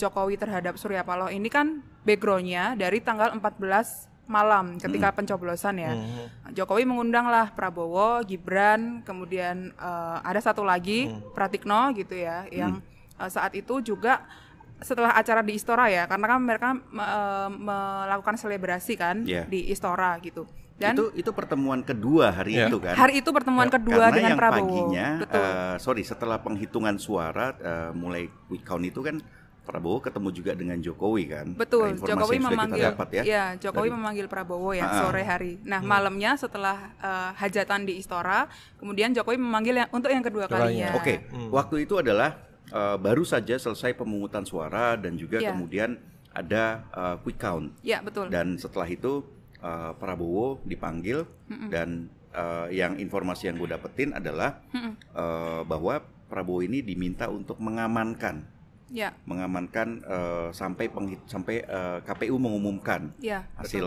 Jokowi terhadap Surya Paloh ini kan backgroundnya dari tanggal 14 malam ketika pencoblosan ya. Jokowi mengundanglah Prabowo, Gibran, kemudian ada satu lagi Pratikno gitu ya, yang saat itu juga setelah acara di Istora ya, karena kan mereka melakukan selebrasi kan di Istora gitu. Dan itu pertemuan kedua hari itu kan. Hari itu pertemuan kedua karena dengan yang Prabowo. Paginya, setelah penghitungan suara mulai quick count itu kan Prabowo ketemu juga dengan Jokowi kan. Betul. Informasi Jokowi yang sudah memanggil kita dapat ya. Jokowi memanggil Prabowo ya sore hari. Nah, malamnya setelah hajatan di Istora, kemudian Jokowi memanggil untuk yang kedua kalinya. Oke. Waktu itu adalah baru saja selesai pemungutan suara dan juga kemudian ada quick count. Iya, betul. Dan setelah itu Prabowo dipanggil dan yang informasi yang gue dapetin adalah bahwa Prabowo ini diminta untuk mengamankan sampai KPU mengumumkan hasil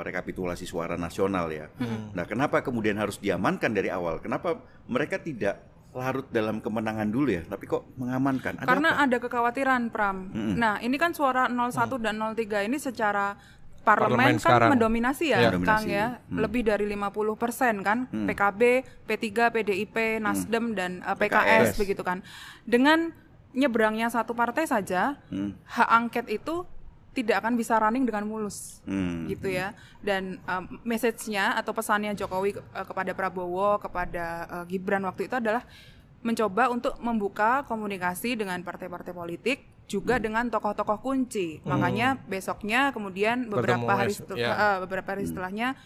rekapitulasi suara nasional ya. Nah, kenapa kemudian harus diamankan dari awal? Kenapa mereka tidak larut dalam kemenangan dulu ya, tapi kok mengamankan? Karena ada kekhawatiran, Pram. Nah, ini kan suara 01 dan 03 ini secara parlemen kan sekarang mendominasi ya, Kang ya. Lebih dari 50% kan, PKB, P3, PDIP, Nasdem dan PKS begitu kan. Dengan nyebrangnya satu partai saja, hak angket itu tidak akan bisa running dengan mulus, gitu ya. Dan message-nya atau pesannya Jokowi kepada Prabowo, kepada Gibran waktu itu adalah mencoba untuk membuka komunikasi dengan partai-partai politik, juga dengan tokoh-tokoh kunci. Makanya besoknya kemudian beberapa hari setelahnya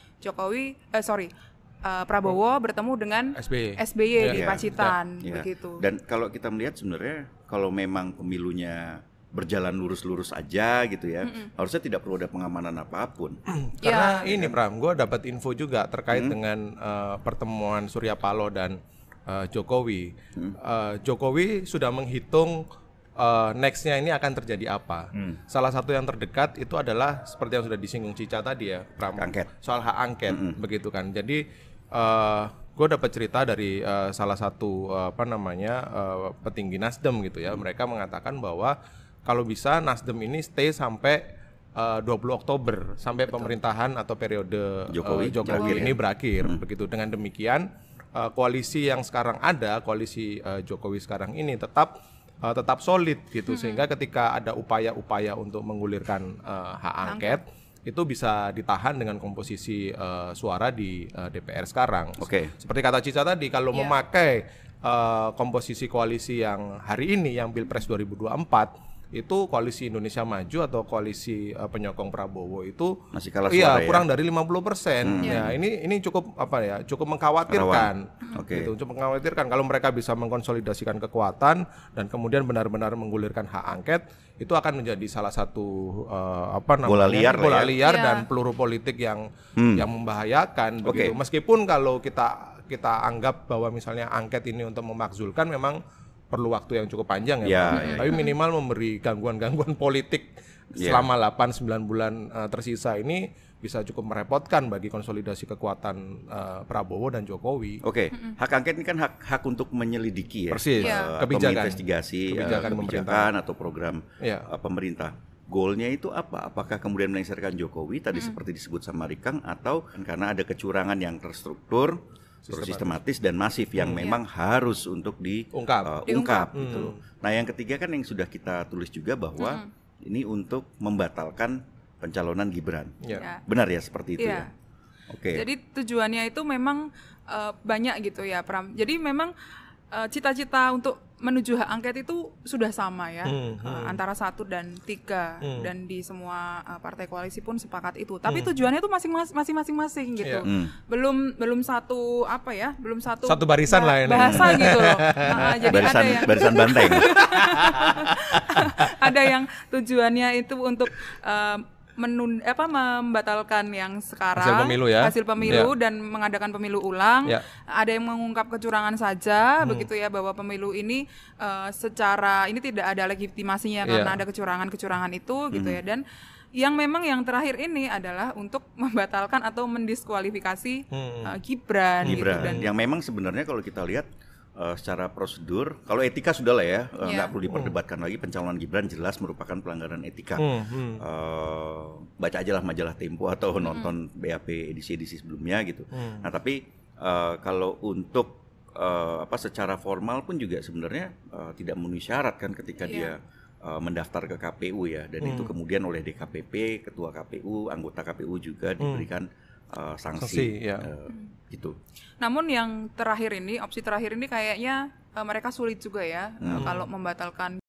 Prabowo bertemu dengan SBY di Pacitan begitu. Dan kalau kita melihat sebenarnya kalau memang pemilunya berjalan lurus-lurus aja gitu ya, harusnya tidak perlu ada pengamanan apapun. Karena ini Pram, gue dapat info juga terkait dengan pertemuan Surya Paloh dan Jokowi. Jokowi sudah menghitung next-nya ini akan terjadi apa. Salah satu yang terdekat itu adalah seperti yang sudah disinggung Cica tadi ya, Pram, soal hak angket begitu kan. Jadi gue dapat cerita dari salah satu petinggi Nasdem gitu ya. Mereka mengatakan bahwa kalau bisa Nasdem ini stay sampai 20 Oktober sampai pemerintahan atau periode Jokowi ini berakhir begitu. Dengan demikian koalisi yang sekarang ada, koalisi Jokowi sekarang ini tetap solid gitu, sehingga ketika ada upaya-upaya untuk menggulirkan hak angket itu bisa ditahan dengan komposisi suara di DPR sekarang. Seperti kata Cica tadi, kalau memakai komposisi koalisi yang hari ini yang Pilpres 2024 itu koalisi Indonesia Maju atau koalisi penyokong Prabowo itu masih kalah suara kurang dari 50%. Ya, ini cukup cukup mengkhawatirkan. Gitu, cukup mengkhawatirkan kalau mereka bisa mengkonsolidasikan kekuatan dan kemudian benar-benar menggulirkan hak angket, itu akan menjadi salah satu bola liar dan peluru politik yang membahayakan begitu. Meskipun kalau kita anggap bahwa misalnya angket ini untuk memakzulkan memang perlu waktu yang cukup panjang tapi minimal memberi gangguan-gangguan politik selama 8-9 bulan tersisa ini bisa cukup merepotkan bagi konsolidasi kekuatan Prabowo dan Jokowi. Hak angket ini kan hak untuk menyelidiki ya. Persis. Kebijakan, investigasi kebijakan atau program pemerintah. Goalnya itu apa? Apakah kemudian melengsarkan Jokowi tadi seperti disebut sama Rikang, atau karena ada kecurangan yang terstruktur, sistematis dan masif yang memang harus untuk diungkap gitu. Nah, yang ketiga kan yang sudah kita tulis juga bahwa ini untuk membatalkan pencalonan Gibran. Benar ya seperti itu ya. Jadi tujuannya itu memang banyak gitu ya, Pram. Jadi memang cita-cita untuk menuju hak angket itu sudah sama ya, antara 1 dan 3 dan di semua partai koalisi pun sepakat itu. Tapi tujuannya itu masing-masing gitu. Belum satu satu barisan lah ini. Bahasa gitu loh. Jadi barisan banteng. Ada yang tujuannya itu untuk membatalkan yang sekarang hasil pemilu dan mengadakan pemilu ulang. Ada yang mengungkap kecurangan saja begitu ya, bahwa pemilu ini secara ini tidak ada legitimasinya karena ada kecurangan itu gitu ya. Dan yang memang yang terakhir ini adalah untuk membatalkan atau mendiskualifikasi Gibran gitu. Dan yang memang sebenarnya kalau kita lihat secara prosedur, kalau etika sudah lah ya, nggak perlu diperdebatkan lagi. Pencalonan Gibran jelas merupakan pelanggaran etika. Baca aja lah majalah Tempo atau nonton BAP edisi-edisi sebelumnya gitu. Nah tapi kalau untuk secara formal pun juga sebenarnya tidak memenuhi syarat kan ketika dia mendaftar ke KPU ya, dan itu kemudian oleh DKPP, Ketua KPU, anggota KPU juga diberikan sanksi gitu. Namun yang terakhir ini, opsi terakhir ini kayaknya mereka sulit juga ya kalau membatalkan